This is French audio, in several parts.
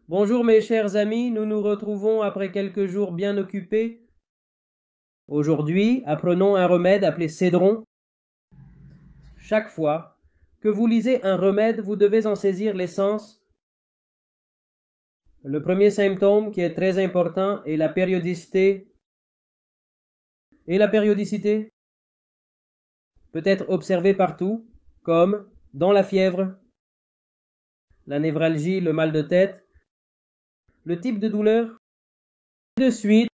Bonjour mes chers amis, nous nous retrouvons après quelques jours bien occupés. Aujourd'hui, apprenons un remède appelé cédron. Chaque fois que vous lisez un remède, vous devez en saisir l'essence. Le premier symptôme qui est très important est la périodicité. Et la périodicité peut être observée partout, comme dans la fièvre, la névralgie, le mal de tête, le type de douleur. De suite,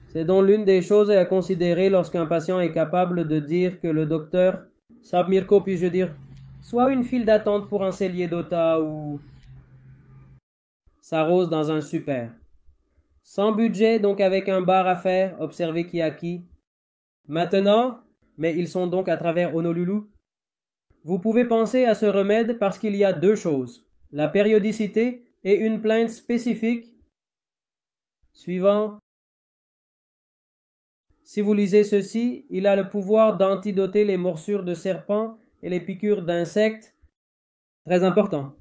c'est donc l'une des choses à considérer lorsqu'un patient est capable de dire que le docteur Sab Mirko, puis-je dire, soit une file d'attente pour un cellier d'OTA ou s'arrose dans un super. Sans budget, donc avec un bar à faire, observez qui a qui. Maintenant, mais ils sont donc à travers Honolulu. Vous pouvez penser à ce remède parce qu'il y a deux choses, la périodicité et une plainte spécifique. Suivant. Si vous lisez ceci, il a le pouvoir d'antidoter les morsures de serpents et les piqûres d'insectes. Très important.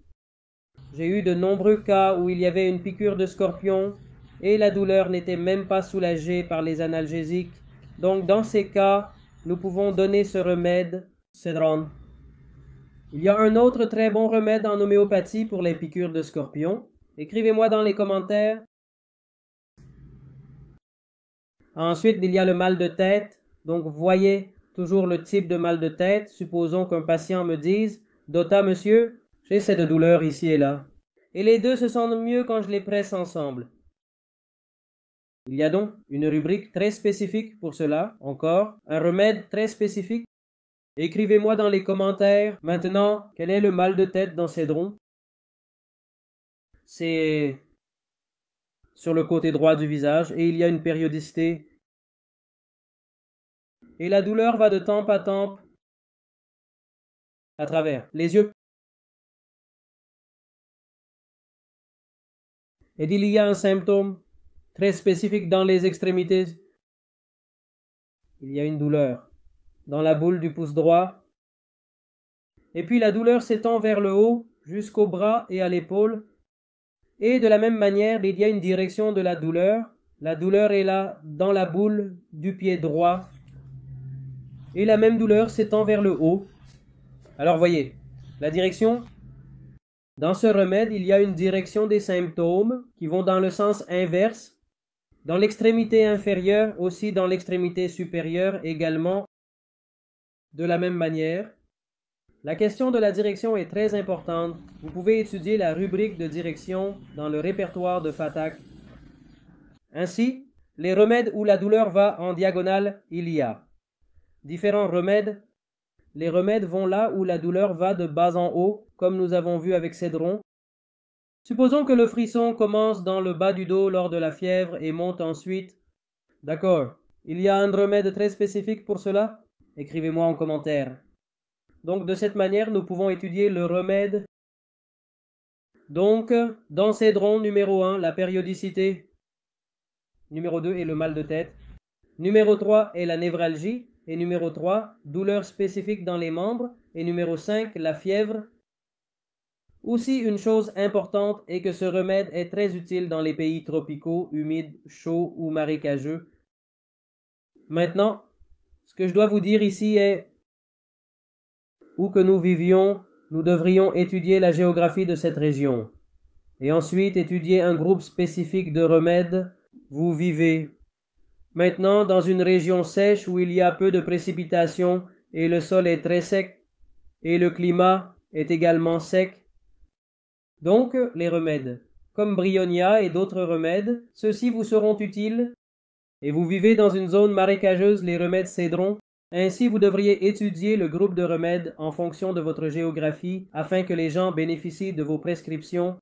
J'ai eu de nombreux cas où il y avait une piqûre de scorpion et la douleur n'était même pas soulagée par les analgésiques. Donc dans ces cas, nous pouvons donner ce remède, cédron. Il y a un autre très bon remède en homéopathie pour les piqûres de scorpion. Écrivez-moi dans les commentaires. Ensuite, il y a le mal de tête. Donc, voyez toujours le type de mal de tête. Supposons qu'un patient me dise « Dota, monsieur, j'ai cette douleur ici et là. » Et les deux se sentent mieux quand je les presse ensemble. Il y a donc une rubrique très spécifique pour cela. Encore, un remède très spécifique. Écrivez-moi dans les commentaires maintenant quel est le mal de tête dans cédron. C'est sur le côté droit du visage et il y a une périodicité. Et la douleur va de tempe à tempe à travers les yeux. Et il y a un symptôme très spécifique dans les extrémités. Il y a une douleur dans la boule du pouce droit. Et puis la douleur s'étend vers le haut jusqu'au bras et à l'épaule. Et de la même manière, il y a une direction de la douleur. La douleur est là dans la boule du pied droit. Et la même douleur s'étend vers le haut. Alors voyez, la direction. Dans ce remède, il y a une direction des symptômes qui vont dans le sens inverse. Dans l'extrémité inférieure, aussi dans l'extrémité supérieure également. De la même manière. La question de la direction est très importante. Vous pouvez étudier la rubrique de direction dans le répertoire de FATAC. Ainsi, les remèdes où la douleur va en diagonale, il y a différents remèdes. Les remèdes vont là où la douleur va de bas en haut, comme nous avons vu avec cédron. Supposons que le frisson commence dans le bas du dos lors de la fièvre et monte ensuite. D'accord. Il y a un remède très spécifique pour cela? Écrivez-moi en commentaire. Donc, de cette manière, nous pouvons étudier le remède. Donc, dans cédron, numéro 1, la périodicité. Numéro 2 est le mal de tête. Numéro 3 est la névralgie. Et numéro 3, douleur spécifique dans les membres. Et numéro 5, la fièvre. Aussi, une chose importante est que ce remède est très utile dans les pays tropicaux, humides, chauds ou marécageux. Maintenant, ce que je dois vous dire ici est où que nous vivions, nous devrions étudier la géographie de cette région. Et ensuite étudier un groupe spécifique de remèdes. Vous vivez maintenant dans une région sèche où il y a peu de précipitations et le sol est très sec et le climat est également sec. Donc, les remèdes, comme Bryonia et d'autres remèdes, ceux-ci vous seront utiles. Et vous vivez dans une zone marécageuse, les remèdes cédron. Ainsi, vous devriez étudier le groupe de remèdes en fonction de votre géographie afin que les gens bénéficient de vos prescriptions